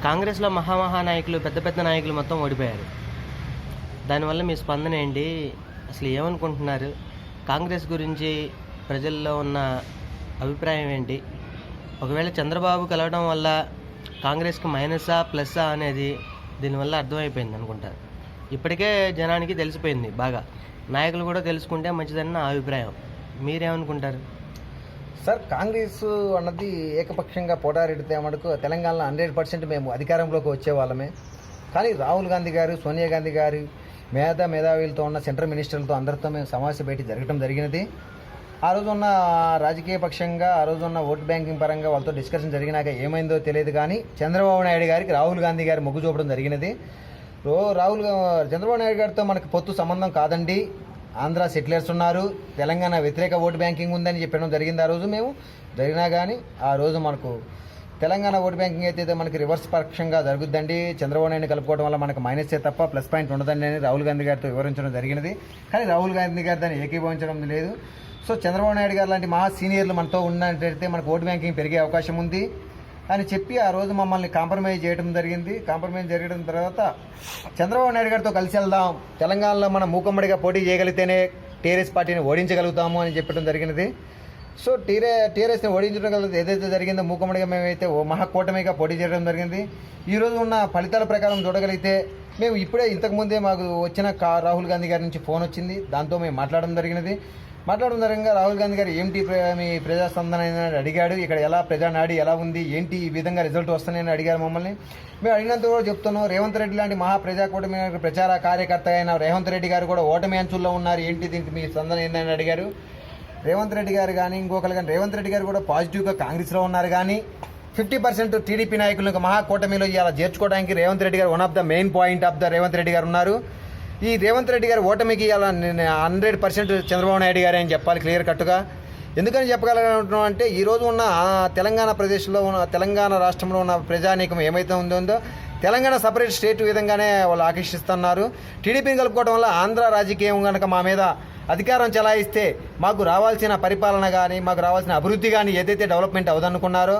కాంగ్రెస్లో మహానాయకులు పెద్ద పెద్ద నాయకులు మొత్తం ఓడిపోయారు. దానివల్ల మీ స్పందన ఏంటి? అసలు ఏమనుకుంటున్నారు? కాంగ్రెస్ గురించి ప్రజల్లో ఉన్న అభిప్రాయం ఏంటి? ఒకవేళ చంద్రబాబు కలవడం వల్ల కాంగ్రెస్కి మైనసా ప్లస్సా అనేది దీనివల్ల అర్థమైపోయింది అనుకుంటారు. ఇప్పటికే జనానికి తెలిసిపోయింది బాగా. నాయకులు కూడా తెలుసుకుంటే మంచిదని నా అభిప్రాయం. మీరేమనుకుంటారు? సార్, కాంగ్రెస్ అన్నది ఏకపక్షంగా పోటారెడితే మటుకు తెలంగాణలో 100% మేము అధికారంలోకి వచ్చేవాళ్ళమే. కానీ రాహుల్ గాంధీ గారు, సోనియా గాంధీ గారు మేధావులతో ఉన్న సెంట్రల్ మినిస్టర్లతో అందరితో మేము సమావేశ భేటీ జరగడం జరిగినది. ఆ రోజు ఉన్న రాజకీయ పక్షంగా, ఆ రోజు ఉన్న ఓట్ బ్యాంకింగ్ పరంగా వాళ్ళతో డిస్కషన్ జరిగినాక ఏమైందో తెలియదు. కానీ చంద్రబాబు నాయుడు గారికి రాహుల్ గాంధీ గారి మొగ్గు చూపడం జరిగినది. చంద్రబాబు నాయుడు గారితో మనకి పొత్తు సంబంధం కాదండి, ఆంధ్ర సెటిలర్స్ ఉన్నారు, తెలంగాణ వ్యతిరేక ఓటు బ్యాంకింగ్ ఉందని చెప్పడం జరిగింది. ఆ రోజు మేము జరిగినా కానీ ఆ రోజు మనకు తెలంగాణ ఓటు బ్యాంకింగ్ అయితే మనకి రివర్స్ పక్షంగా జరుగుద్దండి, చంద్రబాబు నాయుడు కలుపుకోవడం వల్ల మనకు మైనసే తప్ప ప్లస్ పాయింట్ ఉండదండి అని రాహుల్ గాంధీ గారితో వివరించడం జరిగినది. కానీ రాహుల్ గాంధీ గారు దాన్ని ఏకీభవించడం లేదు. సో చంద్రబాబు నాయుడు గారు లాంటి మహా సీనియర్లు మనతో ఉన్నట్టయితే మనకు ఓటు బ్యాంకింగ్ పెరిగే అవకాశం ఉంది అని చెప్పి ఆ రోజు మమ్మల్ని కాంప్రమైజ్ చేయడం జరిగింది. కాంప్రమైజ్ జరగడం తర్వాత చంద్రబాబు నాయుడు గారితో కలిసి వెళ్దాం, తెలంగాణలో మనం మూకమ్మడిగా పోటీ చేయగలిగితేనే టీఆర్ఎస్ పార్టీని ఓడించగలుగుతాము అని చెప్పడం జరిగినది. సో టీఆర్ఎస్ని ఓడించడం ఏదైతే జరిగిందో మూకమ్మడిగా మేమైతే ఓ మహాకూటమిగా పోటీ చేయడం జరిగింది. ఈరోజు ఉన్న ఫలితాల ప్రకారం చూడగలిగితే మేము ఇప్పుడే ఇంతకుముందే మాకు వచ్చిన రాహుల్ గాంధీ గారి నుంచి ఫోన్ వచ్చింది, దాంతో మేము మాట్లాడడం జరిగినది. రాహుల్ గాంధీ గారు ఏంటి మీ ప్రజాస్పందన అడిగాడు, ఇక్కడ ఎలా ప్రజానాడి ఎలా ఉంది, ఏంటి ఈ విధంగా రిజల్ట్ వస్తాయని అడిగారు మమ్మల్ని. మేము అడిగినంత కూడా చెప్తున్నాం, రేవంత్ రెడ్డి లాంటి మహాప్రజాకూటమి ప్రచార కార్యకర్త అయిన రేవంత్ రెడ్డి గారు కూడా ఓటమి అంచుల్లో ఉన్నారు, ఏంటి దీనికి మీ స్పందన ఏందని అడిగారు. రేవంత్ రెడ్డి గారు కానీ ఇంకొకరు కానీ రేవంత్ రెడ్డి గారు కూడా పాజిటివ్గా కాంగ్రెస్లో ఉన్నారు. కానీ 50% టీడీపీ నాయకులకు మహాకూటమిలో ఇలా చేర్చుకోవడానికి రేవంత్ రెడ్డి గారు one of the main point of the Revanth Reddy గారు ఉన్నారు. ఈ రేవంత్ రెడ్డి గారు ఓటమికి అలా 100% చంద్రబాబు నాయుడు గారే అని చెప్పాలి క్లియర్ కట్గా. ఎందుకని చెప్పగలను అంటే ఈరోజు ఉన్న తెలంగాణ ప్రదేశ్లో ఉన్న తెలంగాణ రాష్ట్రంలో ఉన్న ప్రజానీకం ఏమైతే ఉందో తెలంగాణ సపరేట్ స్టేట్ విధంగానే వాళ్ళు ఆకర్షిస్తున్నారు. టీడీపీని కలుపుకోవడం వల్ల ఆంధ్ర రాజకీయం కనుక మా మీద అధికారం చెలాయిస్తే మాకు రావాల్సిన పరిపాలన కానీ, మాకు రావాల్సిన అభివృద్ధి కానీ ఏదైతే డెవలప్మెంట్ అవదనుకున్నారో,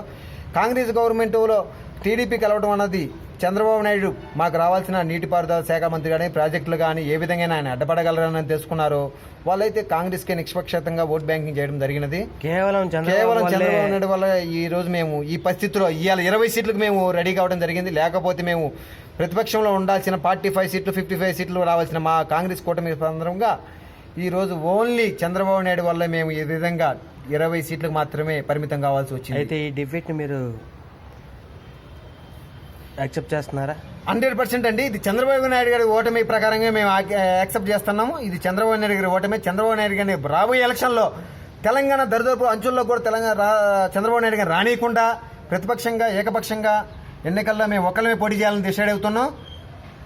కాంగ్రెస్ గవర్నమెంట్లో టీడీపీ కలవడం అన్నది చంద్రబాబు నాయుడు మాకు రావాల్సిన నీటిపారుదల శాఖ మంత్రి కానీ, ప్రాజెక్టులు కానీ ఏ విధంగా ఆయన అడ్డపడగలరని తెలుసుకున్నారో వాళ్ళైతే కాంగ్రెస్కి నిష్పక్షతంగా ఓట్ బ్యాంకింగ్ చేయడం జరిగినది. కేవలం చంద్రబాబు నాయుడు వల్ల ఈ రోజు మేము ఈ పరిస్థితిలో ఇవాళ 20 సీట్లకు మేము రెడీ కావడం జరిగింది. లేకపోతే మేము ప్రతిపక్షంలో ఉండాల్సిన 45 సీట్లు 55 సీట్లు రావాల్సిన మా కాంగ్రెస్ కూటమి సందర్భంగా ఈరోజు ఓన్లీ చంద్రబాబు నాయుడు వల్ల మేము ఈ విధంగా 20 సీట్లకు మాత్రమే పరిమితం కావాల్సి వచ్చింది. అయితే ఈ డిఫీట్ని మీరు యాక్సెప్ట్ చేస్తున్నారా? 100% అండి. ఇది చంద్రబాబు నాయుడు గారి ఓటమి ప్రకారంగా మేము యాక్సెప్ట్ చేస్తున్నాము. ఇది చంద్రబాబు నాయుడు గారి ఓటమి. చంద్రబాబు నాయుడు గారిని రాబోయే ఎలక్షన్లో తెలంగాణ దరిదాపు అంచుల్లో కూడా చంద్రబాబు నాయుడు గారిని రానియకుండా ప్రతిపక్షంగా ఏకపక్షంగా ఎన్నికల్లో మేము ఒక్కళ్ళమే పోటీ చేయాలని డిసైడ్ అవుతున్నాం.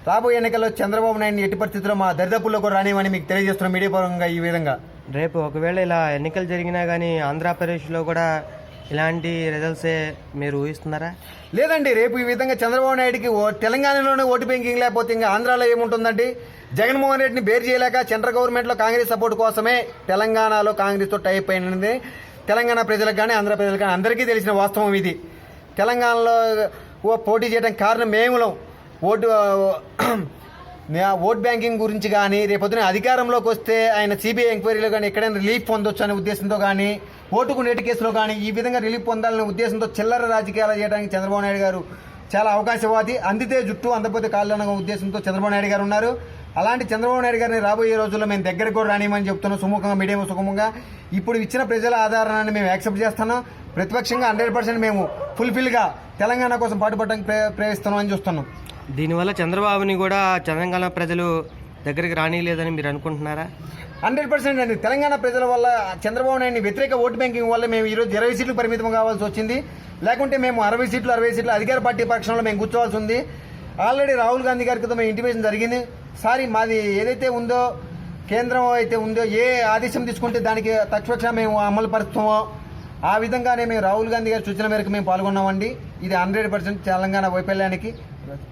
రాబోయే ఎన్నికల్లో చంద్రబాబు నాయుడిని ఎట్టి పరిస్థితుల్లో మా దరిదాపుల్లో కూడా రానివ్వని మీకు తెలియజేస్తున్నాం మీడియా పరంగా. ఈ విధంగా రేపు ఒకవేళ ఇలా ఎన్నికలు జరిగినా కానీ ఆంధ్రప్రదేశ్లో కూడా ఇలాంటి రిజల్ట్సే మీరు ఊహిస్తున్నారా? లేదండి, రేపు ఈ విధంగా చంద్రబాబు నాయుడికి తెలంగాణలోనే ఓటు బ్యాంకింగ్ లేకపోతే ఇంకా ఆంధ్రాలో ఏముంటుందండి? జగన్మోహన్ రెడ్డిని బేర్ చేయలేక సెంట్రల్ గవర్నమెంట్లో కాంగ్రెస్ సపోర్ట్ కోసమే తెలంగాణలో కాంగ్రెస్తో టైప్ అయినది తెలంగాణ ప్రజలకు కానీ ఆంధ్ర ప్రజలకు కానీ అందరికీ తెలిసిన వాస్తవం ఇది. తెలంగాణలో పోటీ చేయడానికి కారణం మేములం ఓట్ బ్యాంకింగ్ గురించి కానీ, రేపొద్దున అధికారంలోకి వస్తే ఆయన సిబిఐ ఎంక్వైరీలో కానీ ఎక్కడైనా రిలీఫ్ పొందొచ్చు అనే ఉద్దేశంతో కానీ, ఓటుకు నేటి కేసులో కానీ ఈ విధంగా రిలీఫ్ పొందాలనే ఉద్దేశంతో చిల్లర రాజకీయాలు చేయడానికి చంద్రబాబు నాయుడు గారు చాలా అవకాశవాది. అందితే జుట్టు అందపోతే కాళ్ళు అనే ఉద్దేశంతో చంద్రబాబు నాయుడు గారు ఉన్నారు. అలాంటి చంద్రబాబు నాయుడు గారిని రాబోయే రోజుల్లో మేము దగ్గరకు కూడా రానిమని చెప్తున్నాం, సుముఖంగా మీడియం సుఖంగా. ఇప్పుడు ఇచ్చిన ప్రజల ఆధారాన్ని మేము యాక్సెప్ట్ చేస్తున్నాం. ప్రతిపక్షంగా 100% మేము ఫుల్ఫిల్గా తెలంగాణ కోసం పాటుపడడానికి ప్రయత్నిస్తున్నాం అని చూస్తున్నాం. దీనివల్ల చంద్రబాబుని కూడా తెలంగాణ ప్రజలు దగ్గరికి రానిలేదని మీరు అనుకుంటున్నారా? 100% అండి. తెలంగాణ ప్రజల వల్ల చంద్రబాబు నాయుడిని వ్యతిరేక ఓటు బ్యాంకింగ్ వల్ల మేము ఈరోజు 20 సీట్లు పరిమితం కావాల్సి వచ్చింది. లేకుంటే మేము 60 సీట్లు అధికార పార్టీ పక్షంలో మేము కూర్చోవాల్సి ఉంది. ఆల్రెడీ రాహుల్ గాంధీ గారికి మేము ఇంటిమేషన్ జరిగింది. సారీ, మాది ఏదైతే ఉందో కేంద్రం అయితే ఉందో ఏ ఆదేశం తీసుకుంటే దానికి తక్షణ మేము అమలు పరుస్తామో ఆ విధంగానే మేము రాహుల్ గాంధీ గారి సూచన మేరకు మేము పాల్గొన్నామండి. ఇది 100% తెలంగాణ వైఫల్యానికి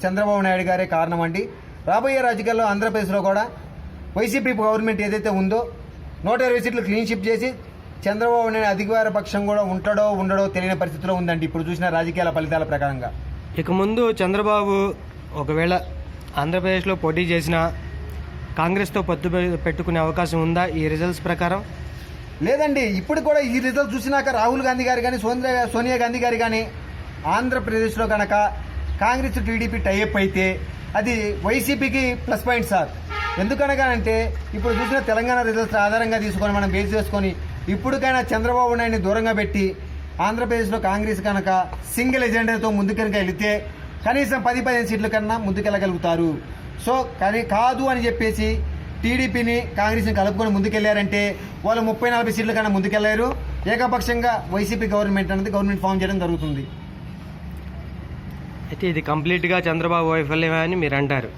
చంద్రబాబు నాయుడు గారే కారణం అండి. రాబోయే రాజకీయాల్లో ఆంధ్రప్రదేశ్లో కూడా వైసీపీ గవర్నమెంట్ ఏదైతే ఉందో 120 సీట్లు క్లీన్ షిప్ చేసి చంద్రబాబు నాయుడు అధికార పక్షం కూడా ఉంటాడో ఉండడో తెలియని పరిస్థితిలో ఉందండి ఇప్పుడు చూసిన రాజకీయాల ఫలితాల ప్రకారంగా. ఇక ముందు చంద్రబాబు ఒకవేళ ఆంధ్రప్రదేశ్లో పోటీ చేసినా కాంగ్రెస్తో పొత్తు పెట్టుకునే అవకాశం ఉందా ఈ రిజల్ట్స్ ప్రకారం? లేదండి, ఇప్పుడు కూడా ఈ రిజల్ట్ చూసినాక రాహుల్ గాంధీ గారు కానీ సోనియా గాంధీ గారు కానీ ఆంధ్రప్రదేశ్లో కనుక కాంగ్రెస్ టీడీపీ టైఅప్ అయితే అది వైసీపీకి ప్లస్ పాయింట్ సార్. ఎందుకనగానంటే ఇప్పుడు చూసిన తెలంగాణ రిజల్ట్స్ ఆధారంగా తీసుకొని మనం బేస్ చేసుకొని ఇప్పటికైనా చంద్రబాబు నాయుడిని దూరంగా పెట్టి ఆంధ్రప్రదేశ్లో కాంగ్రెస్ కనుక సింగిల్ ఎజెండాతో ముందుకు కనుక వెళితే కనీసం 10-15 సీట్ల కన్నా ముందుకెళ్ళగలుగుతారు. సో కానీ కాదు అని చెప్పేసి టీడీపీని కాంగ్రెస్ని కలుపుకొని ముందుకెళ్లారంటే వాళ్ళు 30-40 సీట్ల కన్నా ముందుకెళ్లారు. ఏకపక్షంగా వైసీపీ గవర్నమెంట్ ఫామ్ చేయడం జరుగుతుంది. అయితే ఇది కంప్లీట్గా చంద్రబాబు వైఫల్యమే అని మీరు అంటారు?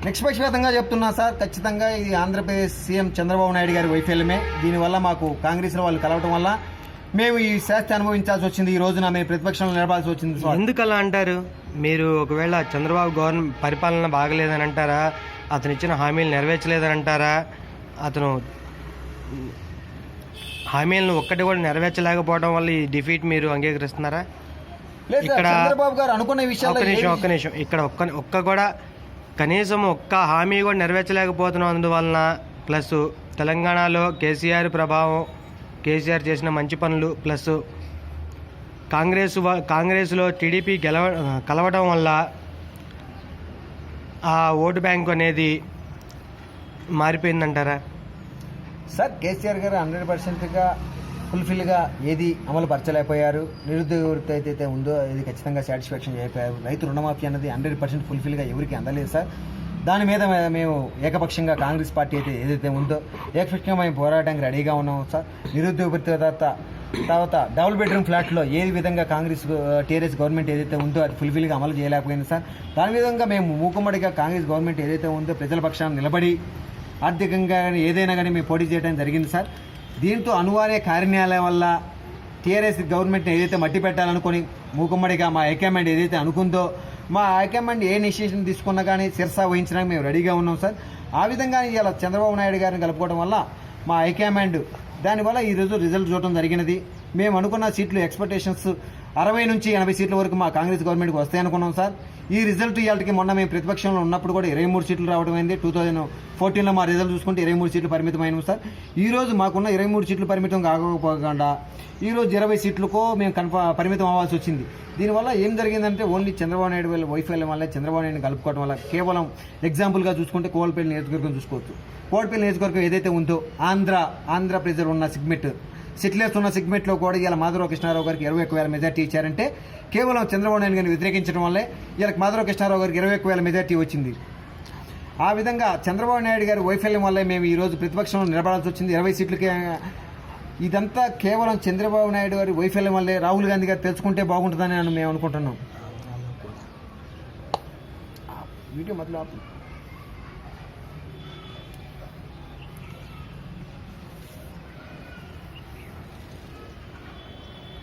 నిష్పక్షపాతంగా చెప్తున్నా సార్, ఖచ్చితంగా ఇది ఆంధ్రప్రదేశ్ సీఎం చంద్రబాబు నాయుడు గారి వైఫల్యమే. దీనివల్ల మాకు కాంగ్రెస్లో వాళ్ళు కలవటం వల్ల మేము ఈ శాస్తి అనుభవించాల్సి వచ్చింది. ఈ రోజున మేము ప్రతిపక్షంలో నిలబాల్సి వచ్చింది. ఎందుకు అలా అంటారు మీరు? ఒకవేళ చంద్రబాబు పరిపాలన బాగలేదని అంటారా? అతను ఇచ్చిన హామీలు నెరవేర్చలేదని అంటారా? అతను హామీలను ఒక్కటి కూడా నెరవేర్చలేకపోవడం వల్ల ఈ డిఫీట్ మీరు అంగీకరిస్తున్నారా? ఇక్కడ చంద్రబాబు గారు అనుకున్న విషయాలు ఒక్క నిమిషం ఇక్కడ ఒక్క కూడా కనీసం ఒక్క హామీ కూడా నెరవేర్చలేకపోతున్నాం. అందువలన ప్లస్ తెలంగాణలో కేసీఆర్ ప్రభావం, కేసీఆర్ చేసిన మంచి పనులు ప్లస్ కాంగ్రెస్లో టీడీపీ కలవడం వల్ల ఆ ఓటు బ్యాంకు అనేది మారిపోయిందంటారా? సార్, కేసీఆర్ గారు 100%గా ఫుల్ఫిల్గా ఏది అమలు పరచలేకపోయారు. నిరుద్యోగ వృత్తి అయితే ఉందో అది ఖచ్చితంగా సాటిస్ఫాక్షన్ చేయకపోయారు. రైతు రుణమాఫీ అన్నది 100% ఫుల్ఫిల్గా ఎవరికి అందలేదు సార్. దాని మీద మేము ఏకపక్షంగా కాంగ్రెస్ పార్టీ అయితే ఏదైతే ఉందో ఏకపక్షంగా మేము పోరాటానికి రెడీగా ఉన్నాము సార్. నిరుద్యోగ వృత్తి తర్వాత డబుల్ బెడ్రూమ్ ఫ్లాట్లో ఏ విధంగా టీఆర్ఎస్ గవర్నమెంట్ ఏదైతే ఉందో అది ఫుల్ఫిల్గా అమలు చేయలేకపోయింది సార్. దాని విధంగా మేము మూకుమ్మడిగా కాంగ్రెస్ గవర్నమెంట్ ఏదైతే ఉందో ప్రజల పక్షాన నిలబడి ఆర్థికంగా కానీ ఏదైనా కానీ మేము పోటీ చేయడం జరిగింది సార్. దీంతో అనివార్య కారణాల వల్ల టీఆర్ఎస్ గవర్నమెంట్ని ఏదైతే మట్టి పెట్టాలనుకొని మూకుమ్మడిగా మా హైకమాండ్ ఏదైతే అనుకుందో మా హైకమాండ్ ఏ నిశ్చయం తీసుకున్నా కానీ శిరసా వహించడానికి మేము రెడీగా ఉన్నాం సార్. ఆ విధంగా ఇలా చంద్రబాబు నాయుడు గారిని కలుపుకోవడం వల్ల మా హైకమాండ్ దానివల్ల ఈరోజు రిజల్ట్ చూడటం జరిగినది. మేము అనుకున్న సీట్లు ఎక్స్పెక్టేషన్స్ 60 నుంచి 80 సీట్ల వరకు మా కాంగ్రెస్ గవర్నమెంట్కి వస్తాయి అనుకున్నాం సార్. ఈ రిజల్ట్ ఇవాళకి మొన్న మేము ప్రతిపక్షంలో ఉన్నప్పుడు కూడా 23 సీట్లు రావడం అయింది. 2014లో మా రిజల్ట్ చూసుకుంటే 23 సీట్లు పరిమితమైనవి సార్. ఈరోజు మాకున్న 23 సీట్లు పరిమితం కాకపోకుండా ఈరోజు 20 సీట్లకో మేము పరిమితం అవ్వాల్సి వచ్చింది. దీనివల్ల ఏం జరిగిందంటే ఓన్లీ చంద్రబాబు నాయుడు వల్ల వైఫల్యం వల్ల చంద్రబాబు నాయుడిని కలుపుకోవడం వల్ల కేవలం ఎగ్జాంపుల్గా చూసుకుంటే కోల్పల్లి నియోజకవర్గం చూసుకోవచ్చు. కోల్పల్లి నియోజకవర్గం ఏదైతే ఉందో ఆంధ్ర ప్రజలు ఉన్న సెటిలర్స్ ఉన్న సెగ్మెంట్లో కూడా ఇలా మాధవరావు కృష్ణారావు గారికి 21,000 మెజార్టీ ఇచ్చారంటే కేవలం చంద్రబాబు నాయుడు గారిని వ్యతిరేకించడం వల్లే ఇలా మాధవరావు కృష్ణారావు గారికి 21,000 మెజార్టీ వచ్చింది. ఆ విధంగా చంద్రబాబు నాయుడు గారి వైఫల్యం వల్లే మేము ఈరోజు ప్రతిపక్షంలో నిలబడాల్సి వచ్చింది. 20 సీట్లకి ఇదంతా కేవలం చంద్రబాబు నాయుడు గారి వైఫల్యం వల్లే. రాహుల్ గాంధీ గారు తెలుసుకుంటే బాగుంటుందని మేము అనుకుంటున్నాం. వీడియో మొదలు